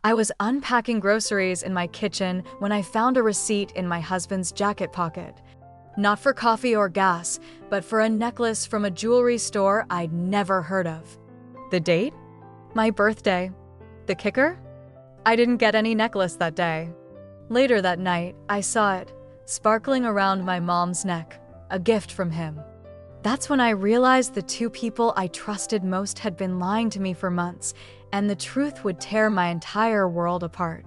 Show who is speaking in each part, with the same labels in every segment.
Speaker 1: I was unpacking groceries in my kitchen when I found a receipt in my husband's jacket pocket. Not for coffee or gas, but for a necklace from a jewelry store I'd never heard of. The date? My birthday. The kicker? I didn't get any necklace that day. Later that night, I saw it, sparkling around my mom's neck, a gift from him. That's when I realized the two people I trusted most had been lying to me for months, and the truth would tear my entire world apart.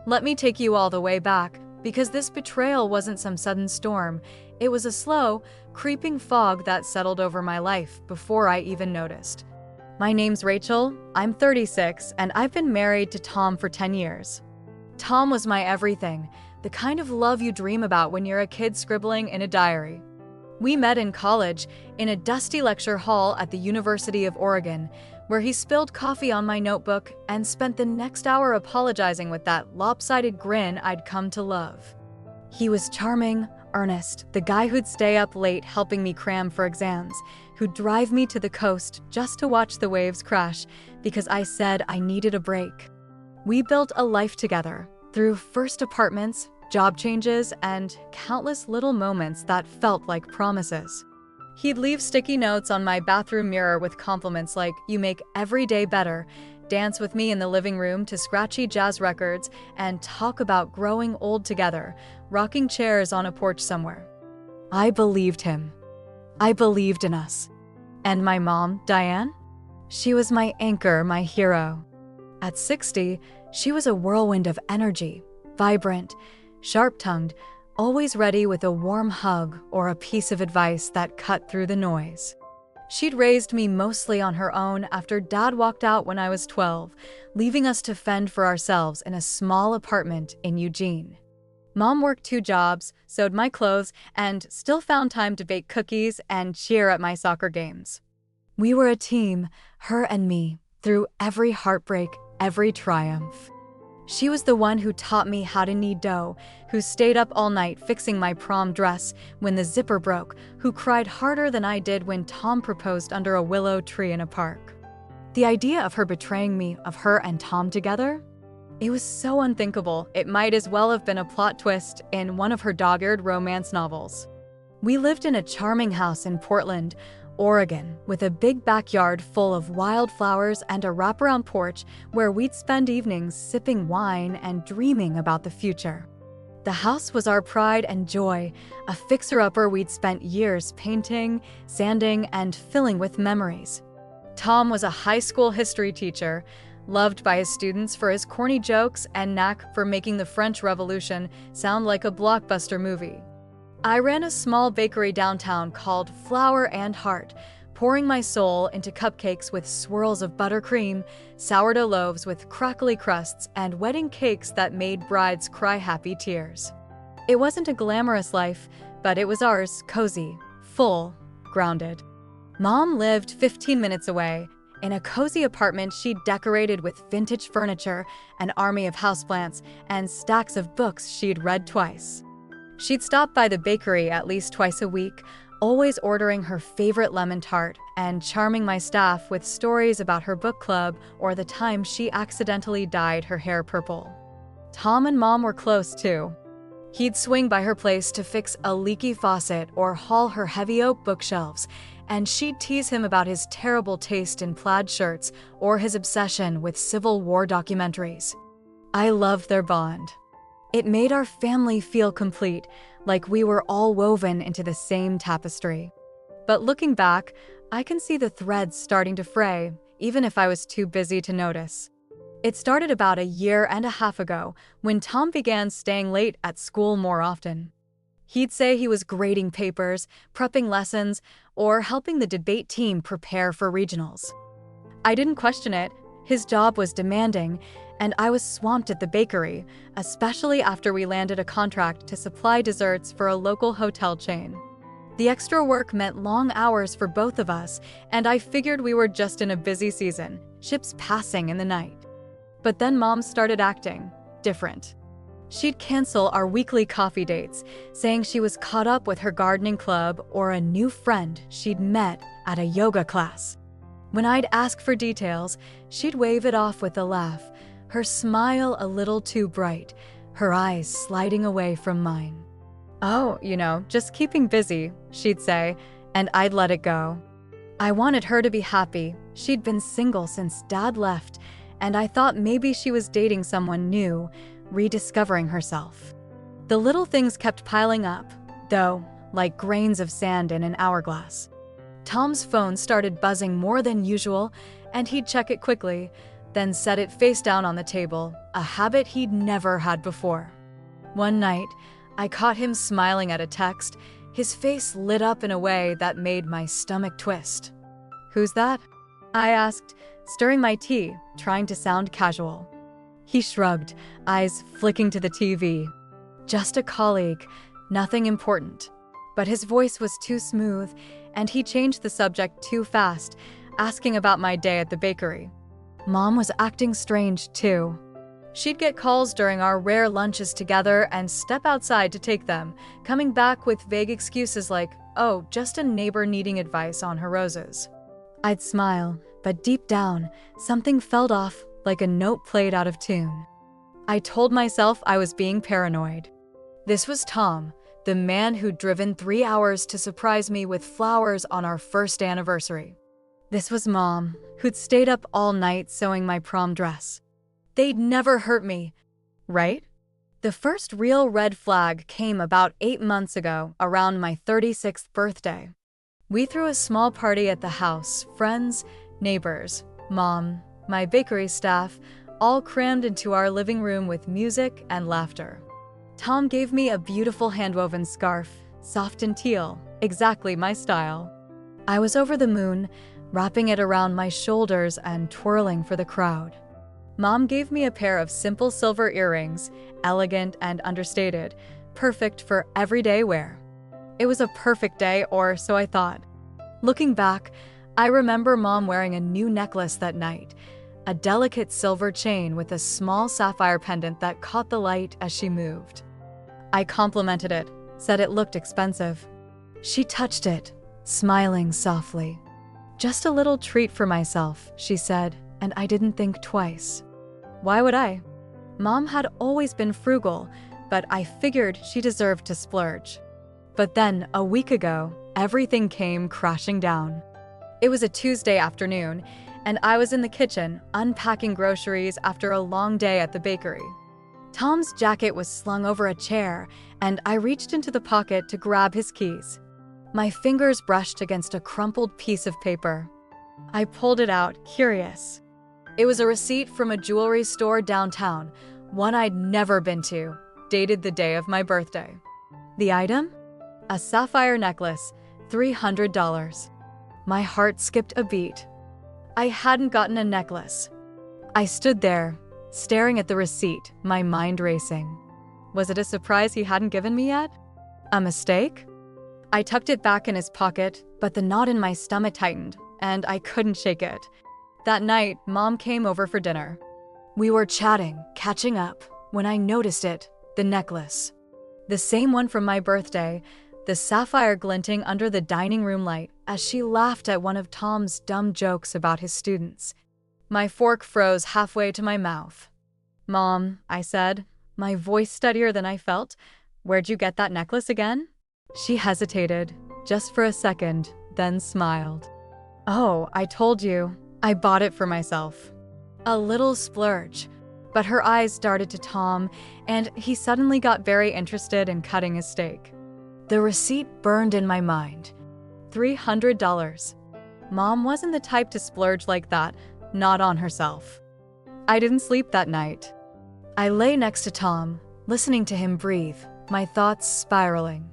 Speaker 1: Let me take you all the way back, because this betrayal wasn't some sudden storm. It was a slow, creeping fog that settled over my life before I even noticed. My name's Rachel, I'm 36, and I've been married to Tom for 10 years. Tom was my everything, the kind of love you dream about when you're a kid scribbling in a diary. We met in college, in a dusty lecture hall at the University of Oregon, where he spilled coffee on my notebook and spent the next hour apologizing with that lopsided grin I'd come to love. He was charming, earnest, the guy who'd stay up late helping me cram for exams, who'd drive me to the coast just to watch the waves crash because I said I needed a break. We built a life together, through first apartments, job changes, and countless little moments that felt like promises. He'd leave sticky notes on my bathroom mirror with compliments like, "You make every day better," dance with me in the living room to scratchy jazz records, and talk about growing old together, rocking chairs on a porch somewhere. I believed him. I believed in us. And my mom, Diane? She was my anchor, my hero. At 60, she was a whirlwind of energy, vibrant, sharp-tongued, always ready with a warm hug or a piece of advice that cut through the noise. She'd raised me mostly on her own after Dad walked out when I was 12, leaving us to fend for ourselves in a small apartment in Eugene. Mom worked 2 jobs, sewed my clothes, and still found time to bake cookies and cheer at my soccer games. We were a team, her and me, through every heartbreak, every triumph. She was the one who taught me how to knead dough, who stayed up all night fixing my prom dress when the zipper broke, who cried harder than I did when Tom proposed under a willow tree in a park. The idea of her betraying me, of her and Tom together? It was so unthinkable, it might as well have been a plot twist in one of her dog-eared romance novels. We lived in a charming house in Portland, Oregon, with a big backyard full of wildflowers and a wraparound porch where we'd spend evenings sipping wine and dreaming about the future. The house was our pride and joy, a fixer-upper we'd spent years painting, sanding, and filling with memories. Tom was a high school history teacher, loved by his students for his corny jokes and knack for making the French Revolution sound like a blockbuster movie. I ran a small bakery downtown called Flower and Heart, pouring my soul into cupcakes with swirls of buttercream, sourdough loaves with crackly crusts, and wedding cakes that made brides cry happy tears. It wasn't a glamorous life, but it was ours, cozy, full, grounded. Mom lived 15 minutes away, in a cozy apartment she'd decorated with vintage furniture, an army of houseplants, and stacks of books she'd read twice. She'd stop by the bakery at least twice a week, always ordering her favorite lemon tart and charming my staff with stories about her book club or the time she accidentally dyed her hair purple. Tom and Mom were close too. He'd swing by her place to fix a leaky faucet or haul her heavy oak bookshelves, and she'd tease him about his terrible taste in plaid shirts or his obsession with Civil War documentaries. I loved their bond. It made our family feel complete, like we were all woven into the same tapestry. But looking back, I can see the threads starting to fray, even if I was too busy to notice. It started about 1.5 years ago, when Tom began staying late at school more often. He'd say he was grading papers, prepping lessons, or helping the debate team prepare for regionals. I didn't question it. His job was demanding, and I was swamped at the bakery, especially after we landed a contract to supply desserts for a local hotel chain. The extra work meant long hours for both of us, and I figured we were just in a busy season, ships passing in the night. But then Mom started acting different. She'd cancel our weekly coffee dates, saying she was caught up with her gardening club or a new friend she'd met at a yoga class. When I'd ask for details, she'd wave it off with a laugh, her smile a little too bright, her eyes sliding away from mine. "Oh, just keeping busy," she'd say, and I'd let it go. I wanted her to be happy. She'd been single since Dad left, and I thought maybe she was dating someone new, rediscovering herself. The little things kept piling up, though, like grains of sand in an hourglass. Tom's phone started buzzing more than usual, and he'd check it quickly, then set it face down on the table, a habit he'd never had before. One night, I caught him smiling at a text. His face lit up in a way that made my stomach twist. "Who's that?" I asked, stirring my tea, trying to sound casual. He shrugged, eyes flicking to the TV. "Just a colleague, nothing important." But his voice was too smooth, and he changed the subject too fast, asking about my day at the bakery. Mom was acting strange, too. She'd get calls during our rare lunches together and step outside to take them, coming back with vague excuses like, "Oh, just a neighbor needing advice on her roses." I'd smile, but deep down, something felt off, like a note played out of tune. I told myself I was being paranoid. This was Tom, the man who'd driven 3 hours to surprise me with flowers on our first anniversary. This was Mom, who'd stayed up all night sewing my prom dress. They'd never hurt me, right? The first real red flag came about 8 months ago, around my 36th birthday. We threw a small party at the house, friends, neighbors, Mom, my bakery staff, all crammed into our living room with music and laughter. Tom gave me a beautiful hand-woven scarf, soft and teal, exactly my style. I was over the moon, wrapping it around my shoulders and twirling for the crowd. Mom gave me a pair of simple silver earrings, elegant and understated, perfect for everyday wear. It was a perfect day, or so I thought. Looking back, I remember Mom wearing a new necklace that night, a delicate silver chain with a small sapphire pendant that caught the light as she moved. I complimented it, said it looked expensive. She touched it, smiling softly. "Just a little treat for myself," she said, and I didn't think twice. Why would I? Mom had always been frugal, but I figured she deserved to splurge. But then, a week ago, everything came crashing down. It was a Tuesday afternoon, and I was in the kitchen, unpacking groceries after a long day at the bakery. Tom's jacket was slung over a chair, and I reached into the pocket to grab his keys. My fingers brushed against a crumpled piece of paper. I pulled it out, curious. It was a receipt from a jewelry store downtown, one I'd never been to, dated the day of my birthday. The item? A sapphire necklace, $300. My heart skipped a beat. I hadn't gotten a necklace. I stood there, staring at the receipt, my mind racing. Was it a surprise he hadn't given me yet? A mistake? I tucked it back in his pocket, but the knot in my stomach tightened, and I couldn't shake it. That night, Mom came over for dinner. We were chatting, catching up, when I noticed it, the necklace. The same one from my birthday, the sapphire glinting under the dining room light as she laughed at one of Tom's dumb jokes about his students. My fork froze halfway to my mouth. "Mom," I said, my voice steadier than I felt, "where'd you get that necklace again?" She hesitated, just for a second, then smiled. "Oh, I told you. I bought it for myself." A little splurge, but her eyes darted to Tom, and he suddenly got very interested in cutting his steak. The receipt burned in my mind. $300. Mom wasn't the type to splurge like that, not on herself. I didn't sleep that night. I lay next to Tom, listening to him breathe, my thoughts spiraling.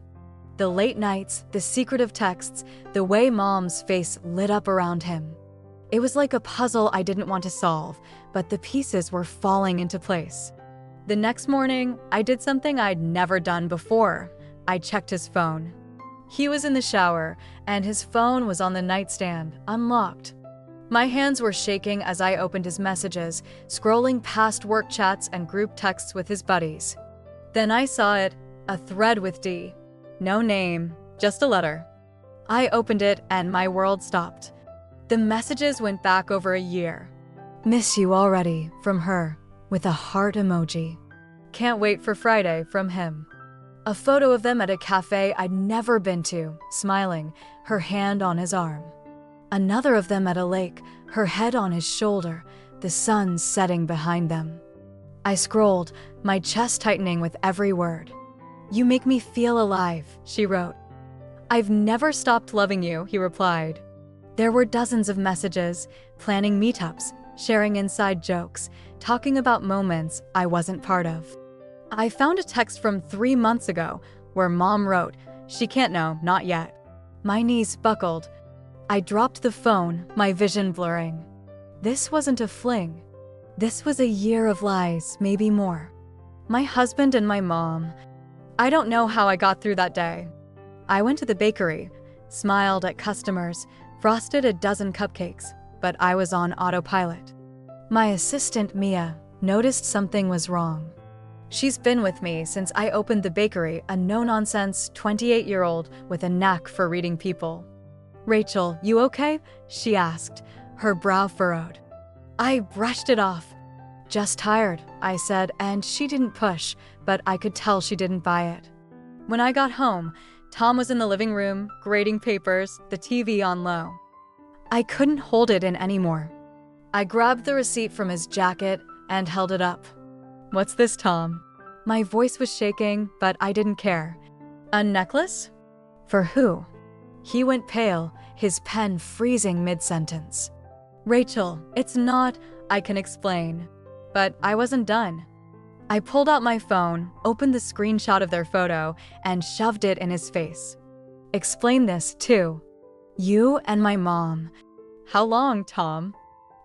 Speaker 1: The late nights, the secretive texts, the way Mom's face lit up around him. It was like a puzzle I didn't want to solve, but the pieces were falling into place. The next morning, I did something I'd never done before. I checked his phone. He was in the shower, and his phone was on the nightstand, unlocked. My hands were shaking as I opened his messages, scrolling past work chats and group texts with his buddies. Then I saw it, a thread with D. No name, just a letter. I opened it, and my world stopped. The messages went back over a year. "Miss you already," from her, with a heart emoji. Can't wait for Friday from him. A photo of them at a cafe I'd never been to, smiling, her hand on his arm. Another of them at a lake, her head on his shoulder, the sun setting behind them. I scrolled, my chest tightening with every word. You make me feel alive, she wrote. I've never stopped loving you, he replied. There were dozens of messages, planning meetups, sharing inside jokes, talking about moments I wasn't part of. I found a text from 3 months ago where Mom wrote, "She can't know, not yet." My knees buckled. I dropped the phone, my vision blurring. This wasn't a fling. This was a year of lies, maybe more. My husband and my mom. I don't know how I got through that day. I went to the bakery, smiled at customers, frosted a dozen cupcakes, but I was on autopilot. My assistant, Mia, noticed something was wrong. She's been with me since I opened the bakery, a no-nonsense 28-year-old with a knack for reading people. Rachel, you okay? She asked, her brow furrowed. I brushed it off. Just tired, I said, and she didn't push, but I could tell she didn't buy it. When I got home, Tom was in the living room, grading papers, the TV on low. I couldn't hold it in anymore. I grabbed the receipt from his jacket and held it up. What's this, Tom? My voice was shaking, but I didn't care. A necklace? For who? He went pale, his pen freezing mid-sentence. Rachel, it's not, I can explain. But I wasn't done. I pulled out my phone, opened the screenshot of their photo, and shoved it in his face. Explain this, too. You and my mom. How long, Tom?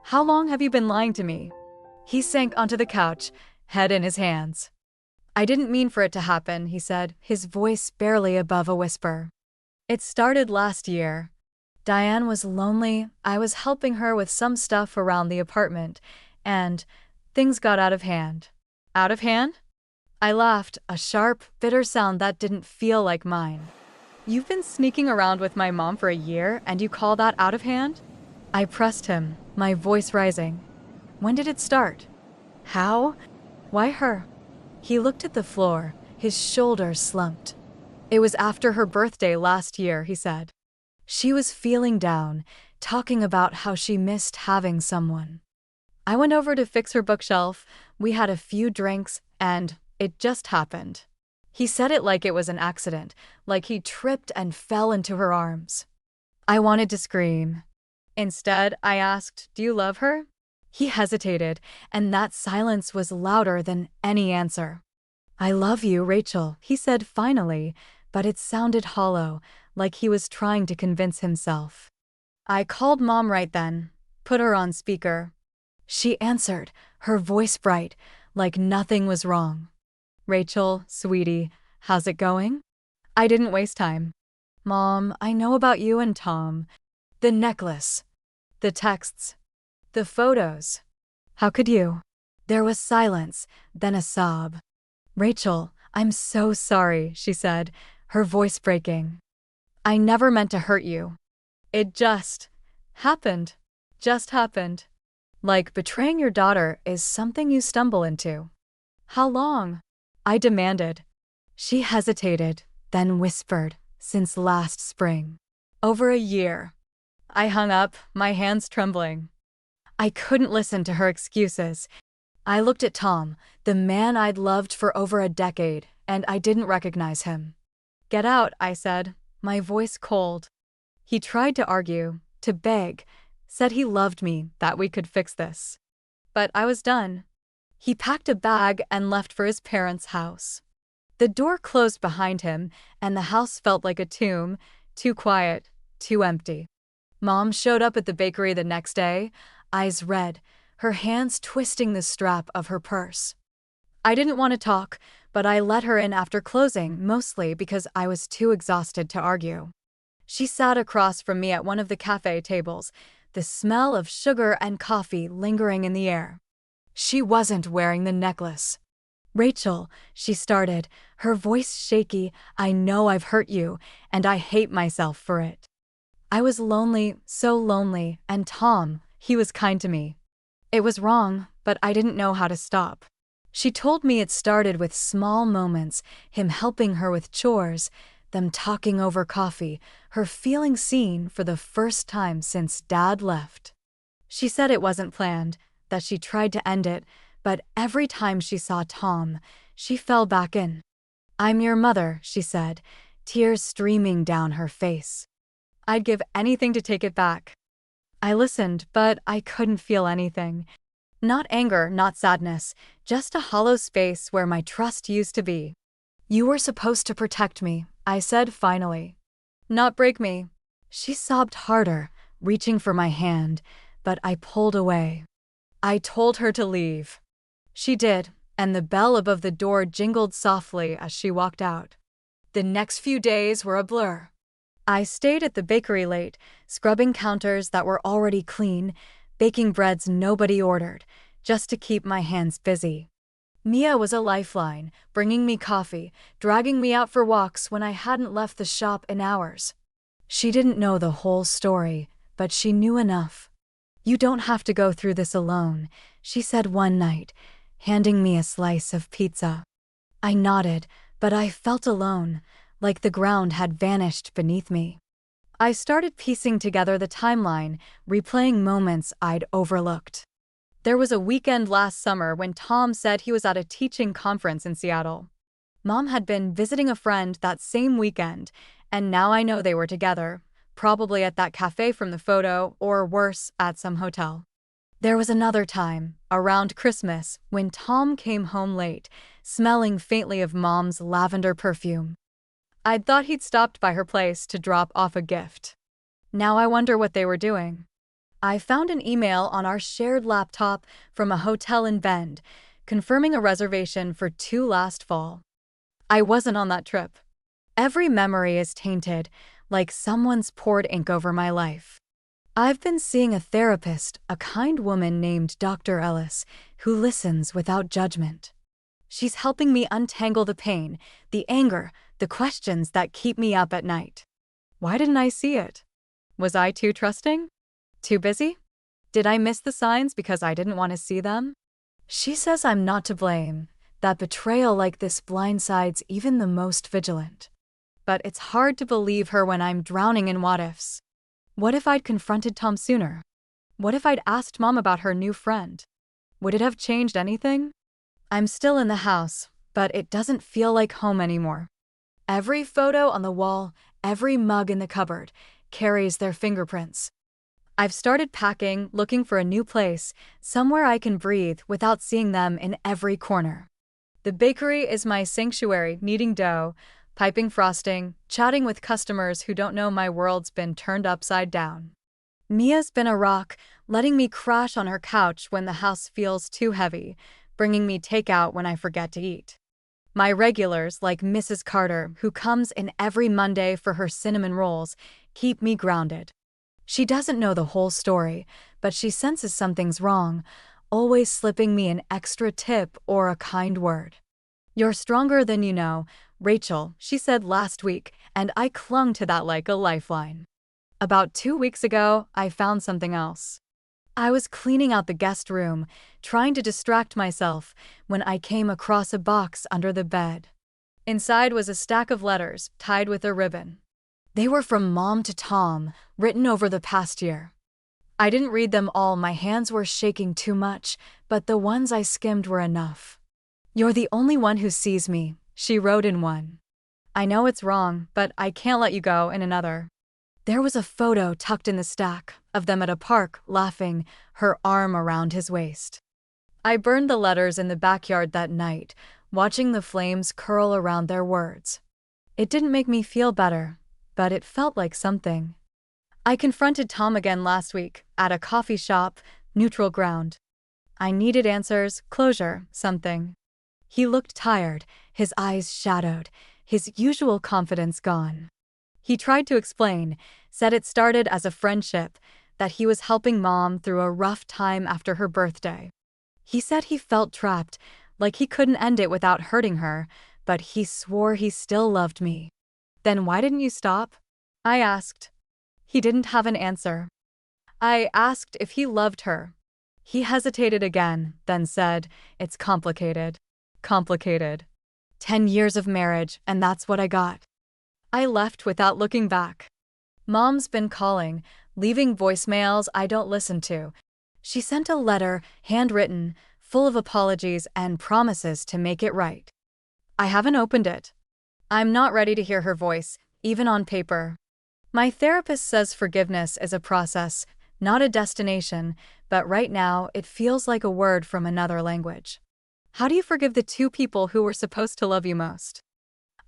Speaker 1: How long have you been lying to me? He sank onto the couch, head in his hands. I didn't mean for it to happen, he said, his voice barely above a whisper. It started last year. Diane was lonely, I was helping her with some stuff around the apartment, and things got out of hand. Out of hand? I laughed, a sharp, bitter sound that didn't feel like mine. You've been sneaking around with my mom for a year, and you call that out of hand? I pressed him, my voice rising. When did it start? How? Why her? He looked at the floor, his shoulders slumped. It was after her birthday last year, he said. She was feeling down, talking about how she missed having someone. I went over to fix her bookshelf, we had a few drinks, and it just happened. He said it like it was an accident, like he tripped and fell into her arms. I wanted to scream. Instead, I asked, "Do you love her?" He hesitated, and that silence was louder than any answer. "I love you, Rachel," he said finally, but it sounded hollow, like he was trying to convince himself. I called Mom right then, put her on speaker. She answered, her voice bright, like nothing was wrong. Rachel, sweetie, how's it going? I didn't waste time. Mom, I know about you and Tom. The necklace. The texts. The photos. How could you? There was silence, then a sob. Rachel, I'm so sorry, she said, her voice breaking. I never meant to hurt you. It just happened. Just happened. Like betraying your daughter is something you stumble into. How long? I demanded. She hesitated, then whispered, since last spring. Over a year. I hung up, my hands trembling. I couldn't listen to her excuses. I looked at Tom, the man I'd loved for over a decade, and I didn't recognize him. Get out, I said, my voice cold. He tried to argue, to beg, said he loved me, that we could fix this. But I was done. He packed a bag and left for his parents' house. The door closed behind him, and the house felt like a tomb, too quiet, too empty. Mom showed up at the bakery the next day, eyes red, her hands twisting the strap of her purse. I didn't want to talk, but I let her in after closing, mostly because I was too exhausted to argue. She sat across from me at one of the cafe tables, the smell of sugar and coffee lingering in the air. She wasn't wearing the necklace. Rachel, she started, her voice shaky, I know I've hurt you, and I hate myself for it. I was lonely, so lonely, and Tom, he was kind to me. It was wrong, but I didn't know how to stop. She told me it started with small moments, him helping her with chores, them talking over coffee, her feeling seen for the first time since Dad left. She said it wasn't planned, that she tried to end it, but every time she saw Tom, she fell back in. "I'm your mother," she said, tears streaming down her face. "I'd give anything to take it back." I listened, but I couldn't feel anything. Not anger, not sadness, just a hollow space where my trust used to be. "You were supposed to protect me," I said finally. "Not break me." She sobbed harder, reaching for my hand, but I pulled away. I told her to leave. She did, and the bell above the door jingled softly as she walked out. The next few days were a blur. I stayed at the bakery late, scrubbing counters that were already clean, baking breads nobody ordered, just to keep my hands busy. Mia was a lifeline, bringing me coffee, dragging me out for walks when I hadn't left the shop in hours. She didn't know the whole story, but she knew enough. "You don't have to go through this alone," she said one night, handing me a slice of pizza. I nodded, but I felt alone, like the ground had vanished beneath me. I started piecing together the timeline, replaying moments I'd overlooked. There was a weekend last summer when Tom said he was at a teaching conference in Seattle. Mom had been visiting a friend that same weekend, and now I know they were together, probably at that cafe from the photo, or worse, at some hotel. There was another time, around Christmas, when Tom came home late, smelling faintly of Mom's lavender perfume. I'd thought he'd stopped by her place to drop off a gift. Now I wonder what they were doing. I found an email on our shared laptop from a hotel in Bend, confirming a reservation for 2 last fall. I wasn't on that trip. Every memory is tainted, like someone's poured ink over my life. I've been seeing a therapist, a kind woman named Dr. Ellis, who listens without judgment. She's helping me untangle the pain, the anger, the questions that keep me up at night. Why didn't I see it? Was I too trusting? Too busy? Did I miss the signs because I didn't want to see them? She says I'm not to blame, that betrayal like this blindsides even the most vigilant. But it's hard to believe her when I'm drowning in what-ifs. What if I'd confronted Tom sooner? What if I'd asked Mom about her new friend? Would it have changed anything? I'm still in the house, but it doesn't feel like home anymore. Every photo on the wall, every mug in the cupboard, carries their fingerprints. I've started packing, looking for a new place, somewhere I can breathe without seeing them in every corner. The bakery is my sanctuary, kneading dough, piping frosting, chatting with customers who don't know my world's been turned upside down. Mia's been a rock, letting me crash on her couch when the house feels too heavy, bringing me takeout when I forget to eat. My regulars, like Mrs. Carter, who comes in every Monday for her cinnamon rolls, keep me grounded. She doesn't know the whole story, but she senses something's wrong, always slipping me an extra tip or a kind word. "You're stronger than you know, Rachel," she said last week, and I clung to that like a lifeline. About 2 weeks ago, I found something else. I was cleaning out the guest room, trying to distract myself, when I came across a box under the bed. Inside was a stack of letters, tied with a ribbon. They were from Mom to Tom, written over the past year. I didn't read them all, my hands were shaking too much, but the ones I skimmed were enough. "You're the only one who sees me," she wrote in one. "I know it's wrong, but I can't let you go," in another. There was a photo tucked in the stack, of them at a park, laughing, her arm around his waist. I burned the letters in the backyard that night, watching the flames curl around their words. It didn't make me feel better, but it felt like something. I confronted Tom again last week, at a coffee shop, neutral ground. I needed answers, closure, something. He looked tired, his eyes shadowed, his usual confidence gone. He tried to explain, said it started as a friendship, that he was helping Mom through a rough time after her birthday. He said he felt trapped, like he couldn't end it without hurting her, but he swore he still loved me. "Then why didn't you stop?" I asked. He didn't have an answer. I asked if he loved her. He hesitated again, then said, "It's complicated. Complicated. 10 years of marriage, and that's what I got." I left without looking back. Mom's been calling, leaving voicemails I don't listen to. She sent a letter, handwritten, full of apologies and promises to make it right. I haven't opened it. I'm not ready to hear her voice, even on paper. My therapist says forgiveness is a process, not a destination, but right now it feels like a word from another language. How do you forgive the two people who were supposed to love you most?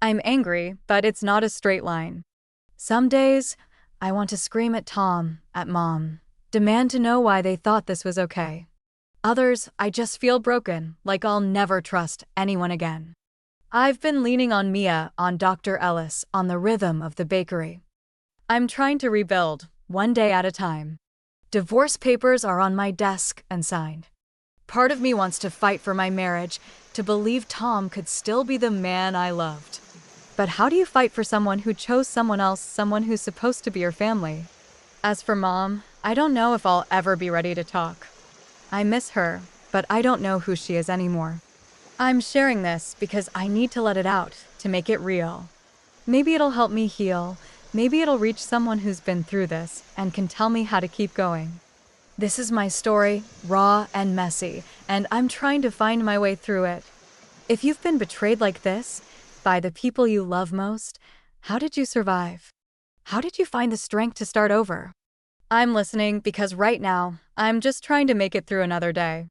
Speaker 1: I'm angry, but it's not a straight line. Some days, I want to scream at Tom, at Mom, demand to know why they thought this was okay. Others, I just feel broken, like I'll never trust anyone again. I've been leaning on Mia, on Dr. Ellis, on the rhythm of the bakery. I'm trying to rebuild, one day at a time. Divorce papers are on my desk and signed. Part of me wants to fight for my marriage, to believe Tom could still be the man I loved. But how do you fight for someone who chose someone else, someone who's supposed to be your family? As for Mom, I don't know if I'll ever be ready to talk. I miss her, but I don't know who she is anymore. I'm sharing this because I need to let it out, to make it real. Maybe it'll help me heal. Maybe it'll reach someone who's been through this and can tell me how to keep going. This is my story, raw and messy, and I'm trying to find my way through it. If you've been betrayed like this, by the people you love most, how did you survive? How did you find the strength to start over? I'm listening because right now, I'm just trying to make it through another day.